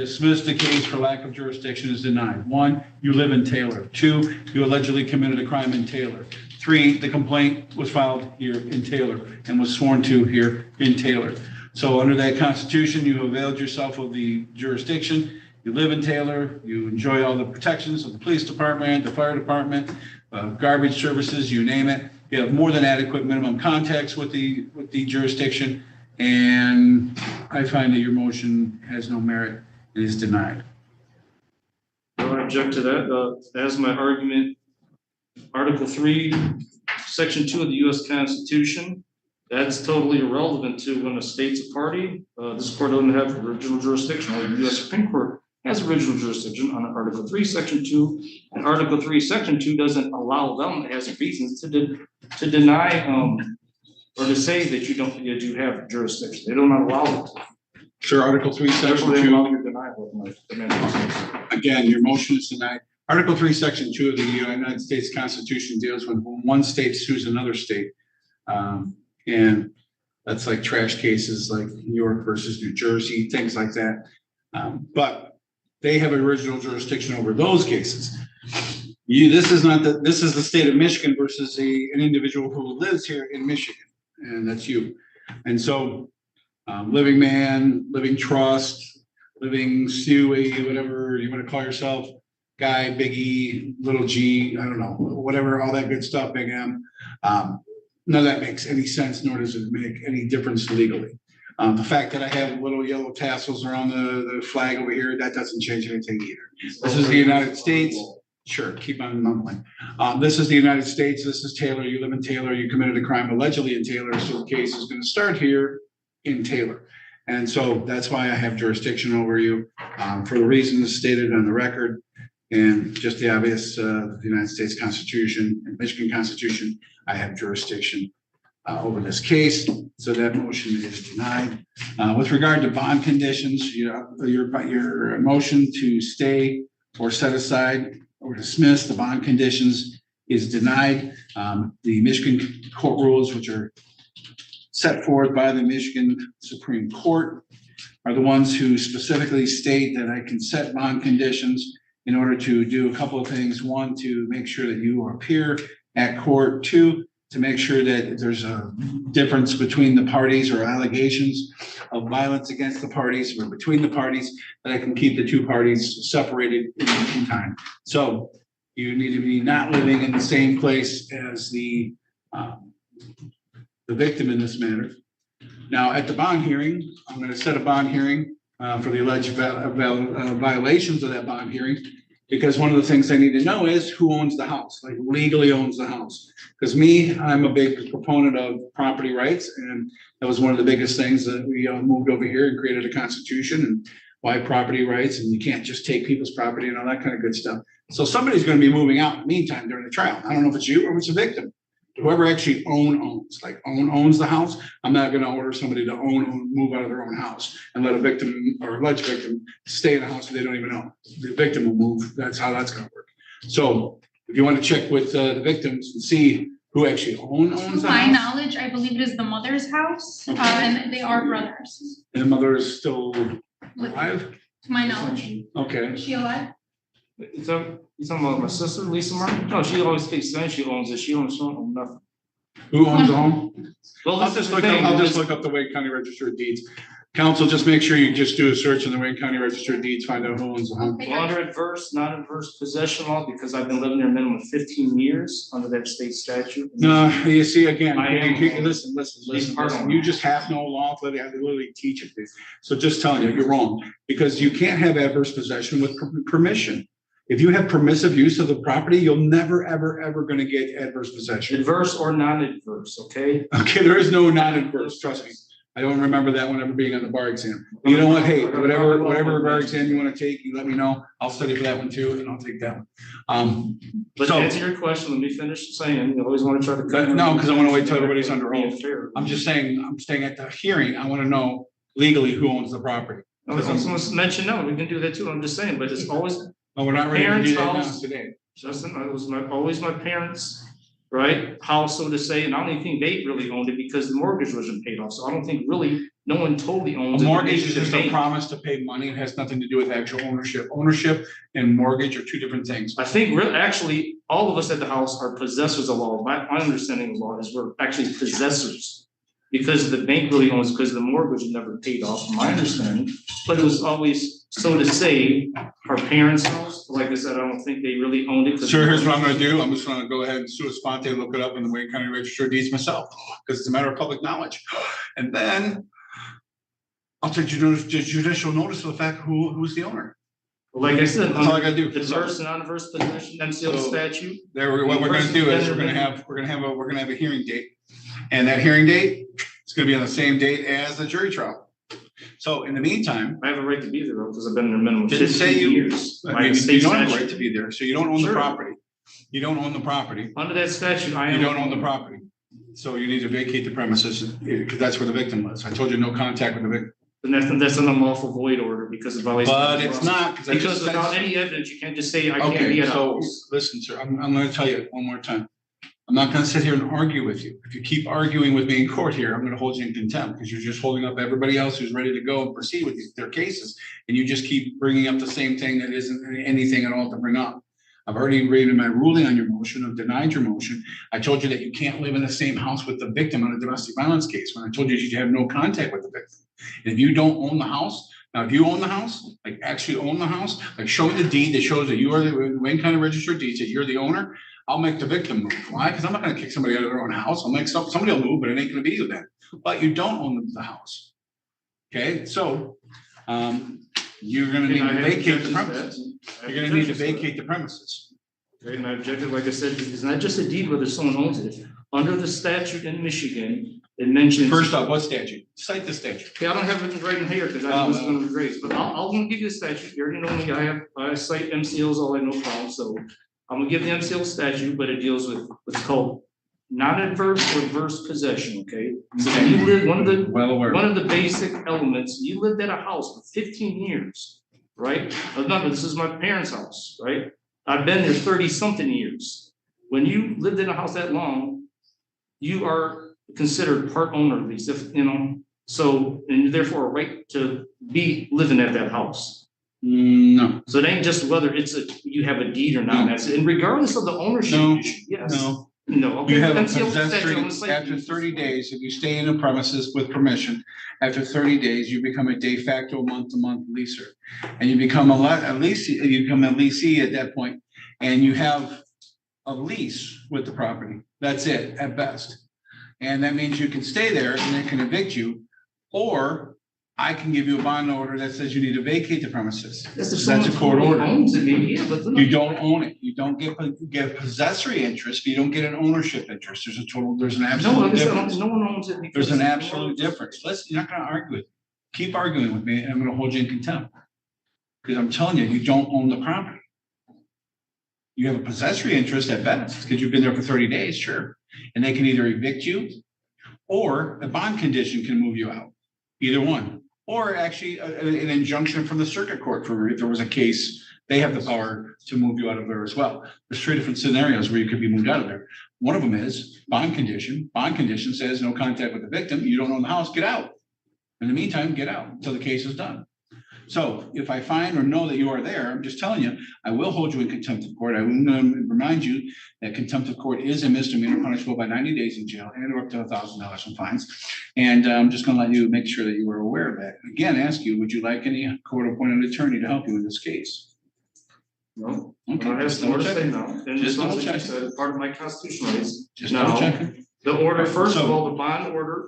dismiss the case for lack of jurisdiction is denied. 1, you live in Taylor. 2, you allegedly committed a crime in Taylor. 3, the complaint was filed here in Taylor and was sworn to here in Taylor. So under that Constitution, you availed yourself of the jurisdiction. You live in Taylor. You enjoy all the protections of the police department, the fire department, garbage services, you name it. You have more than adequate minimum contacts with the jurisdiction. And I find that your motion has no merit and is denied. I don't object to that. As my argument, Article 3, Section 2 of the U.S. Constitution, that's totally irrelevant to when a state's a party. This court doesn't have original jurisdiction, or the U.S. Supreme Court has original jurisdiction on Article 3, Section 2, and Article 3, Section 2 doesn't allow them as reasons to deny or to say that you have jurisdiction. They don't allow it. Sure, Article 3, Section 2. Again, your motion is denied. Article 3, Section 2 of the United States Constitution deals with when one state sues another state. And that's like trash cases like New York versus New Jersey, things like that. But they have original jurisdiction over those cases. This is the state of Michigan versus an individual who lives here in Michigan, and that's you. And so living man, living trust, living Stewie, whatever you want to call yourself, guy, big E, little G, I don't know, whatever, all that good stuff, big M. None of that makes any sense, nor does it make any difference legally. The fact that I have little yellow tassels around the flag over here, that doesn't change anything either. This is the United States. Sure, keep on mumbling. This is the United States. This is Taylor. You live in Taylor. You committed a crime allegedly in Taylor. So the case is going to start here in Taylor. And so that's why I have jurisdiction over you for the reasons stated on the record. And just the obvious, the United States Constitution and Michigan Constitution, I have jurisdiction over this case. So that motion is denied. With regard to bond conditions, your motion to stay or set aside or dismiss the bond conditions is denied. The Michigan court rules, which are set forth by the Michigan Supreme Court, are the ones who specifically state that I can set bond conditions in order to do a couple of things. 1, to make sure that you appear at court. 2, to make sure that there's a difference between the parties or allegations of violence against the parties or between the parties, that I can keep the two parties separated in time. So you need to be not living in the same place as the victim in this matter. Now, at the bond hearing, I'm going to set a bond hearing for the alleged violations of that bond hearing, because one of the things I need to know is who owns the house, like legally owns the house. Because I'm a big proponent of property rights, and that was one of the biggest things that we moved over here and created a constitution, and why property rights, and you can't just take people's property and all that kind of good stuff. So somebody's going to be moving out in the meantime during the trial. I don't know if it's you or if it's a victim. Whoever actually owns, like owns the house. I'm not going to order somebody to move out of their own house and let a victim or alleged victim stay in a house that they don't even own. The victim will move. That's how that's going to work. So if you want to check with the victims and see who actually owns the house. To my knowledge, I believe it is the mother's house, and they are brothers. And the mother is still alive? To my knowledge. Okay. Is she alive? You talking about my sister, Lisa Martin? No, she always takes sense. She owns it. She don't own nothing. Who owns the home? Well, I'll just look up the Wayne County Register of Deeds. Council, just make sure you just do a search in the Wayne County Register of Deeds, find out who owns the home. Well, under adverse, non-adverse possession law, because I've been living there a minimum of 15 years under that state statute. No, you see, again, listen. You just have no law, I literally teach it. So just telling you, you're wrong, because you can't have adverse possession with permission. If you have permissive use of the property, you'll never, ever going to get adverse possession. Adverse or non-adverse, okay? Okay, there is no non-adverse, trust me. I don't remember that one ever being on the bar exam. You know what? Hey, whatever bar exam you want to take, you let me know. I'll study for that one too, and I'll take that one. But to answer your question, let me finish saying, you always want to try to cut. No, because I want to wait till everybody's under oath. I'm just saying, I'm staying at the hearing. I want to know legally who owns the property. Someone's mentioned, no, we can do that too. I'm just saying, but it's always. Oh, we're not ready to do that now today. Justin, it was always my parents' right, house, so to say, and I don't even think they really owned it because the mortgage wasn't paid off, so I don't think really, no one totally A owns it. mortgage is just a They- promise to pay money. It has nothing to do with actual ownership. Ownership and mortgage are two different things. I think actually, all of us at the house are possessors of law. My understanding of law is we're actually possessors. Because the bank really owns, because the mortgage was never paid off, from my understanding, but it was always, so to say, our parents' house, like I said, I don't think they really owned it. Sir, here's what I'm gonna do. I'm just gonna go ahead and sua sponte, look it up in the Wayne County Register of Deeds myself, because it's a matter of public knowledge. And then I'll take judicial notice of the fact who's the owner. Like I said, That's all I gotta do. adverse and adverse possession, MCL So- statute. What we're gonna do is we're gonna have a hearing date. And that hearing date is gonna be on the same date as the jury trial. So in the meantime, I have a right to be there though, because I've been there minimum Didn't say 15 you- years. I By mean, the you state don't have a statute. right to be there, so you don't own the Sure. property. You don't own the property. Under that statute, I You am. don't own the property. So you need to vacate the premises, because that's where the victim lives. I told you no contact with the victim. And that's an unlawful void order because it violates. But it's not, because I just Because said. without any evidence, you can't just say, I can't Okay, be at a so house. listen, sir, I'm gonna tell you one more time. I'm not gonna sit here and argue with you. If you keep arguing with me in court here, I'm gonna hold you in contempt, because you're just holding up everybody else who's ready to go and proceed with their cases. And you just keep bringing up the same thing that isn't anything at all to bring up. I've already written my ruling on your motion. I've denied your motion. I told you that you can't live in the same house with the victim on a domestic violence case, when I told you you have no contact with the victim. And if you don't own the house, now, if you own the house, like actually own the house, like show me the deed that shows that you are the Wayne County Register of Deeds, that you're the owner, I'll make the victim move. Why? Because I'm not gonna kick somebody out of their own house. I'll make somebody will move, but it ain't gonna be you then. But you don't own the house. Okay, so, you're gonna need And I to have vacate the objections to that. premises. I have You're gonna need to objections that. vacate the premises. Okay, and I objected, like I said, it's not just a deed whether someone owns it. Under the statute in Michigan, it mentions. First off, what statute? Cite the statute. Okay, I don't have it right in here because I was going to raise, but I'm gonna give you the statute. You already know me. I cite MCLs all, I no problem. So I'm gonna give the MCL statute, but it deals with what's called non-adverse or adverse possession, okay? So you live, Well aware. one of the basic elements, you lived at a house for 15 years, right? Remember, this is my parents' house, right? I've been there 30-something years. When you lived in a house that long, you are considered part owner of these, if, you know, so, and therefore a right to be living at that house. No, So it ain't just whether you have a deed or not, that's, and regardless of the ownership No, issue, yes. no. No, okay. You have a MCL statute, I'm possessory, gonna cite after you. 30 days, if you stay in a premises with permission, after 30 days, you become a de facto month-to-month leaser. And you become a leasee at that point, and you have a lease with the property. That's it, at best. And that means you can stay there and they can evict you, or I can give you a bond order that says you need to vacate the premises. Yes, if That's a someone court order. owns it, maybe, yeah, but. You don't own it. You don't get a possessory interest, but you don't get an ownership interest. There's an No, absolute like I said, difference. no one owns it. because- There's an absolute difference. You're not gonna argue with me. Keep arguing with me and I'm gonna hold you in contempt. Because I'm telling you, you don't own the property. You have a possessory interest at best, because you've been there for 30 days, sure. And they can either evict you or a bond condition can move you out. Either one. Or actually an injunction from the circuit court for if there was a case, they have the power to move you out of there as well. There's 3 different scenarios where you could be moved out of there. One of them is bond condition. Bond condition says no contact with the victim. You don't own the house, get out. In the meantime, get out until the case is done. So if I find or know that you are there, I'm just telling you, I will hold you in contempt of court. I will remind you that contempt of court is a misdemeanor punishable by 90 days in jail and up to $1,000 in fines. And I'm just going to let you make sure that you are aware of that. Again, ask you, would you like any court-appointed attorney to help you in this case? No. Okay. I have just some more to double say checking. now. And Just this double was, like you checking. said, part of my constitutional rights. Just Now, double checking. The order, first of So- all, the bond order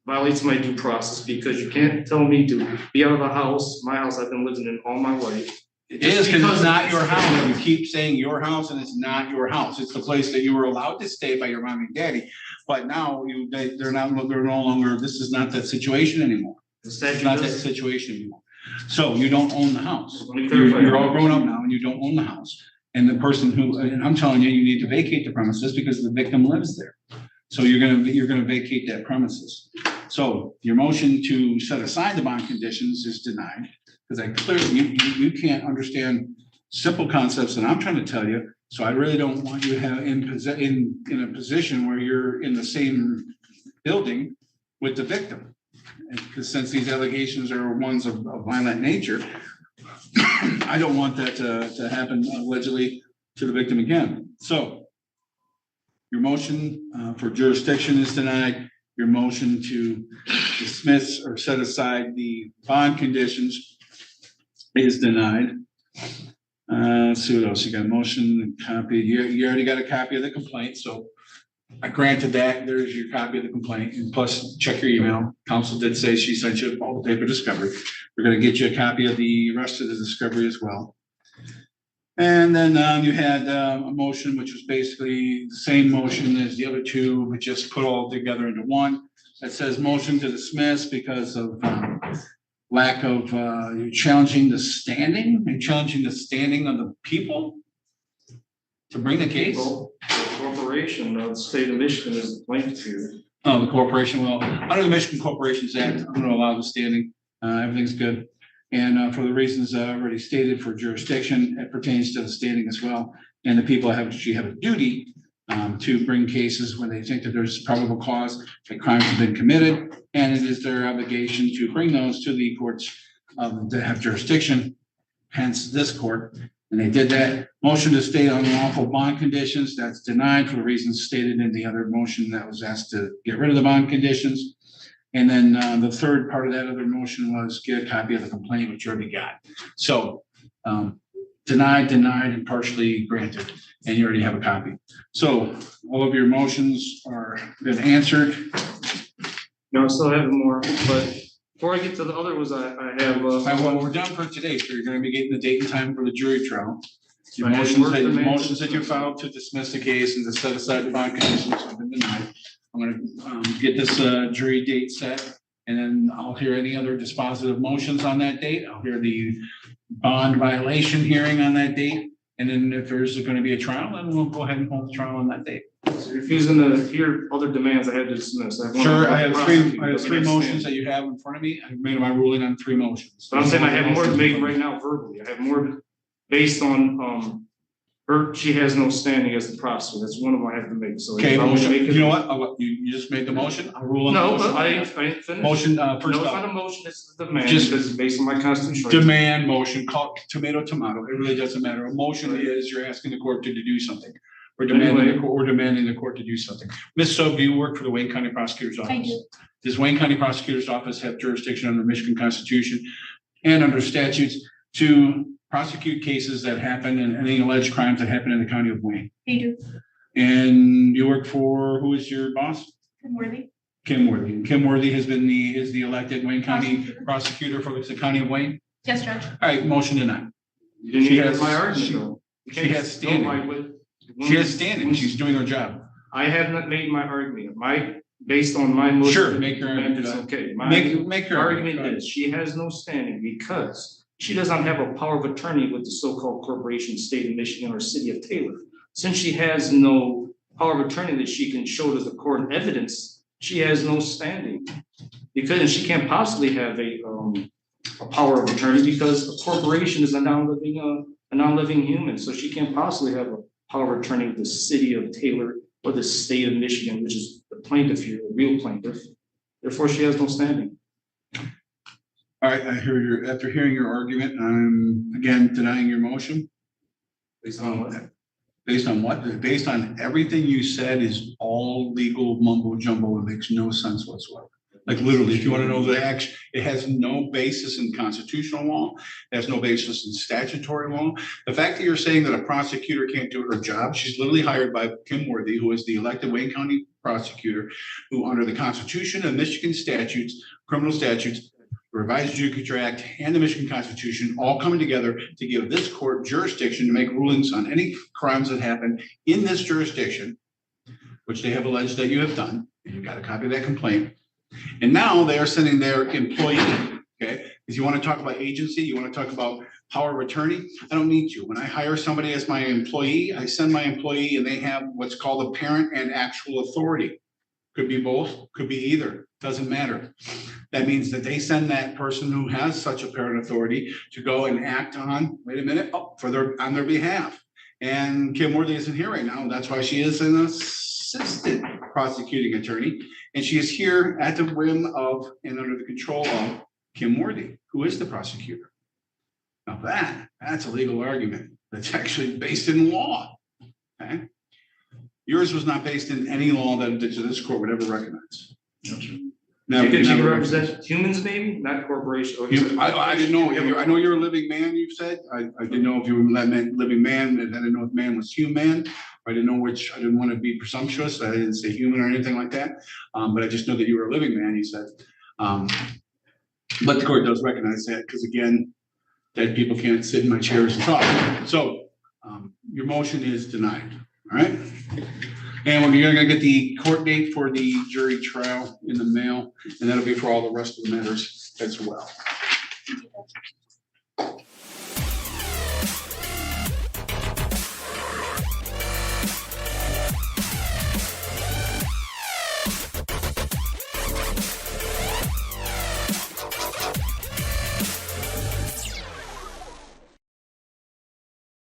violates my due process because you can't tell me to be out of the house, my house I've been living in all my life. It is because it's not your house. You keep saying your house and it's not your house. It's the place that you were allowed to stay by your mom and daddy. But now they're no longer, this is not that situation anymore. The It's statute not that does. situation anymore. So you don't own the house. Let me clarify. You're all grown up now and you don't own the house. And the person and I'm telling you, you need to vacate the premises because the victim lives there. So you're gonna vacate that premises. So your motion to set aside the bond conditions is denied. Because I clearly, you can't understand simple concepts that I'm trying to tell you So I really don't want you to have in a position where you're in the same building with the victim. Because since these allegations are ones of violent nature, I don't want that to happen allegedly to the victim again. So your motion for jurisdiction is denied. Your motion to dismiss or set aside the bond conditions is denied. Let's see what else you got. Motion, copy. You already got a copy of the complaint, so I granted that. There's your copy of the complaint, and plus check your email. Counsel did say she sent you all the paper discovery. We're going to get you a copy of the rest of the discovery as well. And then you had a motion which was basically the same motion as the other two, but just put all together into one. That says motion to dismiss because of lack of you're challenging the standing and challenging the standing of the people to bring the case. Well, the corporation of the state of Michigan is the plaintiff here. Oh, the corporation. Well, under the Michigan Corporations Act, I'm going to allow the standing. Everything's good. And for the reasons already stated for jurisdiction, it pertains to the standing as well. And the people actually have a duty to bring cases when they think that there's probable cause that crimes have been committed. And it is their obligation to bring those to the courts that have jurisdiction, hence this court. And they did that. Motion to state unlawful bond conditions, that's denied for the reasons stated in the other motion that was asked to get rid of the bond conditions. And then the third part of that other motion was get a copy of the complaint, which you already got. So denied, and partially granted, and you already have a copy. So all of your motions are been answered. No, I still have more, but before I get to the other ones, I have. Well, we're done for today, so you're going to be getting the date and time for the jury trial. Your I had motions work that, demands. motions that you filed to dismiss the case and to set aside the bond conditions have been denied. I'm going to get this jury date set, and then I'll hear any other dispositive motions on that date. I'll hear the bond violation hearing on that date. And then if there's going to be a trial, then we'll go ahead and hold the trial on that date. So refusing to hear other demands, I had to dismiss. Sure, I have three motions that you have in front of me. I've made my ruling on three motions. But I'm saying I have more to make right now verbally. I have more based on she has no standing as the prosecutor. That's one of them I have to make. So Okay, if I want to motion. make it- You know what? You just made the motion. I'll rule on the No, motion. but I ain't finished. Motion, No, first it's off, not a motion, it's the demand, Just because it's based on my constitution. demand motion, call tomato. It really doesn't matter. A motion is you're asking the court to do something. We're demanding the court to do something. Ms. Sov, do you work for the Wayne County Prosecutor's Office? I do. Does Wayne County Prosecutor's Office have jurisdiction under the Michigan Constitution and under statutes to prosecute cases that happen and any alleged crimes that happen in the county of Wayne? They do. And you work for, who is your boss? I'm worthy. Kim Worthy. Kim Worthy is the elected Wayne County prosecutor for the county of Wayne. Yes, Judge. All right, motion denied. You didn't She hear has- my argument though. You she can't has go standing. by what- She has standing. She's doing her job. I have not made my argument. Based on my motion. Sure, make your It's argument. okay. Make your Argument is, she has no standing because she does not have a power of attorney with the so-called corporation, state of Michigan or city of Taylor. Since she has no power of attorney that she can show to the court in evidence, she has no standing. Because she can't possibly have a power of attorney because a corporation is a non-living human. So she can't possibly have a power of attorney with the city of Taylor or the state of Michigan, which is the plaintiff here, the real plaintiff. Therefore, she has no standing. All right, after hearing your argument, I'm again denying your motion. Based on what? Based on what? Based on everything you said is all legal mumbo jumbo. It makes no sense whatsoever. Like literally, if you want to know the action, it has no basis in constitutional law. It has no basis in statutory law. The fact that you're saying that a prosecutor can't do her job, she's literally hired by Kim Worthy, who is the elected Wayne County prosecutor, who under the Constitution and Michigan statutes, criminal statutes, Revised Judicature Act, and the Michigan Constitution, all coming together to give this court jurisdiction to make rulings on any crimes that happen in this jurisdiction, which they have alleged that you have done. And you've got a copy of that complaint. And now they are sending their employee, okay? If you want to talk about agency, you want to talk about power of attorney, I don't need you. When I hire somebody as my employee, I send my employee and they have what's called a parent and actual authority. Could be both, could be either, doesn't matter. That means that they send that person who has such a parent authority to go and act on, wait a minute, on their behalf. And Kim Worthy isn't here right now. That's why she is an assistant prosecuting attorney. And she is here at the whim of and under the control of Kim Worthy, who is the prosecutor. Now that's a legal argument that's actually based in law. Okay. Yours was not based in any law that this court would ever recognize. You can represent humans, maybe, not corporations. I didn't know. I know you're a living man, you've said. I didn't know if you were a living man, and I didn't know if man was human. I didn't know which, I didn't want to be presumptuous. I didn't say human or anything like that. But I just know that you were a living man, you said. But the court does recognize that because, again, dead people can't sit in my chairs and talk. So your motion is denied. All right. And we're gonna get the court date for the jury trial in the mail, and that'll be for all the rest of the matters as well.